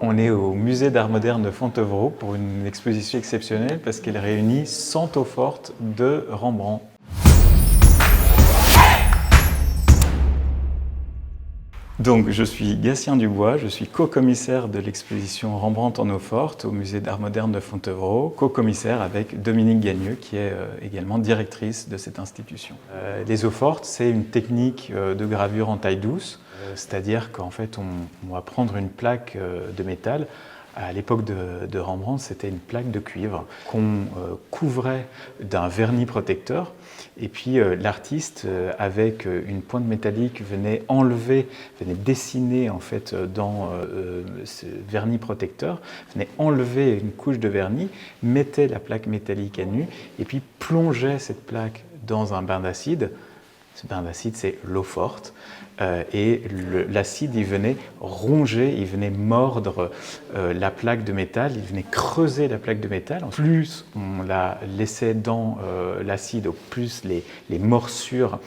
On est au musée d'art moderne de Fontevraud pour une exposition exceptionnelle parce qu'elle réunit 100 eaux-fortes de Rembrandt. Donc, je suis Gatien Dubois, je suis co-commissaire de l'exposition Rembrandt en eaux-fortes au musée d'art moderne de Fontevraud, co-commissaire avec Dominique Gagneux qui est également directrice de cette institution. Les eaux-fortes, c'est une technique de gravure en taille douce, c'est-à-dire qu'en fait on va prendre une plaque de métal. À l'époque de Rembrandt, c'était une plaque de cuivre qu'on couvrait d'un vernis protecteur et puis l'artiste, avec une pointe métallique, venait dessiner en fait dans ce vernis protecteur, venait enlever une couche de vernis, mettait la plaque métallique à nu et puis plongeait cette plaque dans un bain d'acide. Ce bain d'acide, c'est l'eau forte. Et l'acide, il venait ronger, il venait mordre la plaque de métal, il venait creuser la plaque de métal. Plus on la laissait dans l'acide, plus les morsures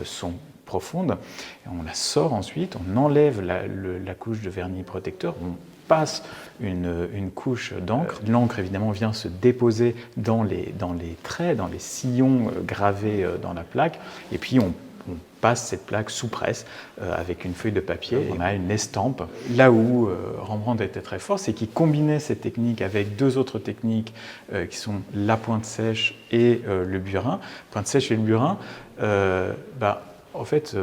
sont profondes. Et on la sort ensuite, on enlève la couche de vernis protecteur, on passe une couche d'encre. L'encre, évidemment, vient se déposer dans les traits, dans les sillons gravés dans la plaque. Et puis, on passe cette plaque sous presse avec une feuille de papier. On a une estampe. Là où Rembrandt était très fort, c'est qu'il combinait cette technique avec deux autres techniques qui sont la pointe sèche et le burin. Pointe sèche et le burin, en fait,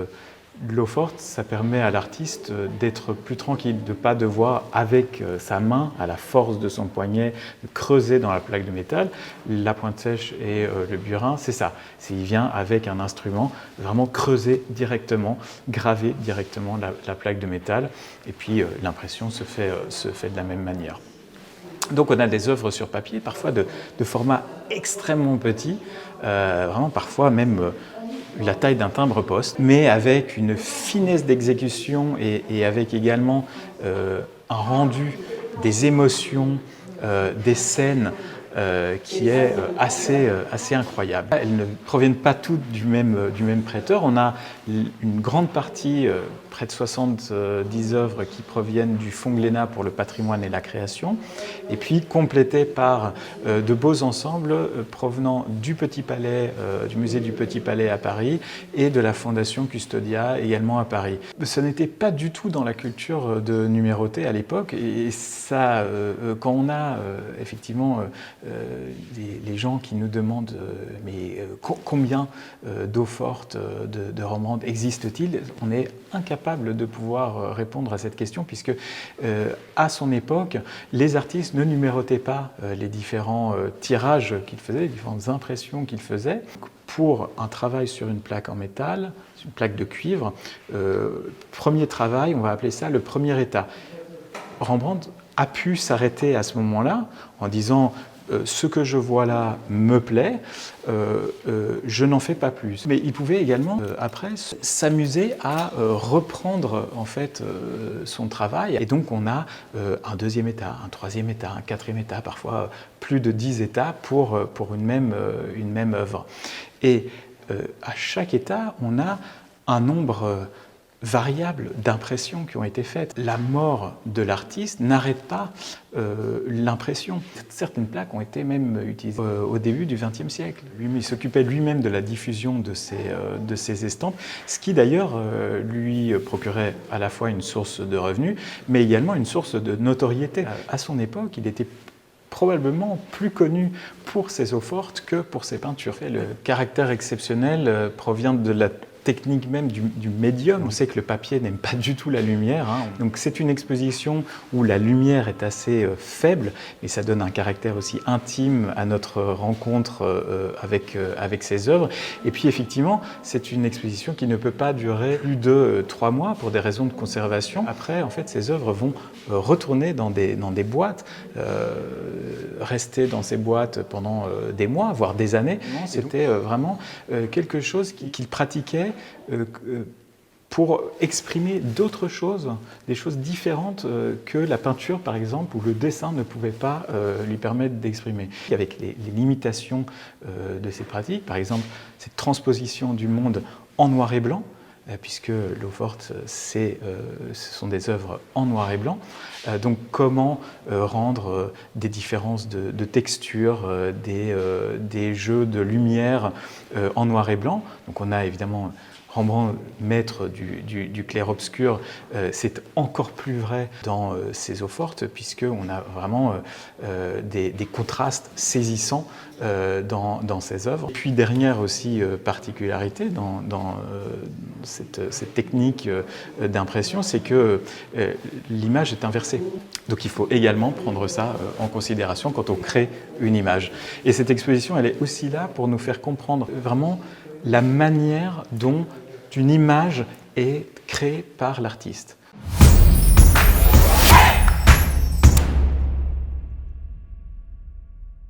l'eau forte, ça permet à l'artiste d'être plus tranquille, de ne pas devoir, avec sa main, à la force de son poignet, creuser dans la plaque de métal. La pointe sèche et le burin, c'est ça. Il vient avec un instrument vraiment creuser directement, graver directement la plaque de métal. Et puis l'impression se fait de la même manière. Donc on a des œuvres sur papier, parfois de format extrêmement petit, vraiment parfois même la taille d'un timbre-poste, mais avec une finesse d'exécution et avec également un rendu des émotions, des scènes qui est assez incroyable. Elles ne proviennent pas toutes du même prêteur. On a une grande partie, près de 70 œuvres qui proviennent du Fonds Glénat pour le patrimoine et la création, et puis complétées par de beaux ensembles provenant du Petit Palais, du musée du Petit Palais à Paris et de la Fondation Custodia également à Paris. Ce n'était pas du tout dans la culture de numéroter à l'époque, et ça, quand on a effectivement les gens qui nous demandent combien d'eaux fortes de Rembrandt existe-t-il, on est incapable de pouvoir répondre à cette question puisque à son époque, les artistes ne numérotaient pas les différents tirages qu'ils faisaient, les différentes impressions qu'ils faisaient. Pour un travail sur une plaque en métal, une plaque de cuivre, premier travail, on va appeler ça le premier état. Rembrandt a pu s'arrêter à ce moment-là en disant ce que je vois là me plaît, je n'en fais pas plus. Mais il pouvait également, après, s'amuser à reprendre en fait son travail. Et donc on a un deuxième état, un troisième état, un quatrième état, parfois plus de 10 états pour une même œuvre. Et à chaque état, on a un nombre variables d'impressions qui ont été faites. La mort de l'artiste n'arrête pas l'impression. Certaines plaques ont été même utilisées au début du XXe siècle. Il s'occupait lui-même de la diffusion de ces estampes, ce qui d'ailleurs lui procurait à la fois une source de revenus, mais également une source de notoriété. À son époque, il était probablement plus connu pour ses eaux-fortes que pour ses peintures. Le caractère exceptionnel provient de la technique même du médium. On sait que le papier n'aime pas du tout la lumière, hein. Donc c'est une exposition où la lumière est assez faible, mais ça donne un caractère aussi intime à notre rencontre avec ces œuvres. Et puis effectivement, c'est une exposition qui ne peut pas durer plus de 3 mois pour des raisons de conservation. Après, en fait, ces œuvres vont retourner dans des boîtes, rester dans ces boîtes pendant des mois, voire des années. C'était vraiment quelque chose qu'il pratiquait pour exprimer d'autres choses, des choses différentes que la peinture, par exemple, ou le dessin ne pouvait pas lui permettre d'exprimer. Avec les limitations de ces pratiques, par exemple, cette transposition du monde en noir et blanc, puisque l'eau forte, ce sont des œuvres en noir et blanc. Donc comment rendre des différences de texture, des jeux de lumière en noir et blanc. Donc on a évidemment Rembrandt, maître du clair-obscur, c'est encore plus vrai dans ses eaux fortes, puisqu'on a vraiment des contrastes saisissants dans ses œuvres. Puis dernière aussi particularité dans cette technique d'impression, c'est que l'image est inversée. Donc il faut également prendre ça en considération quand on crée une image. Et cette exposition, elle est aussi là pour nous faire comprendre vraiment la manière dont une image est créée par l'artiste.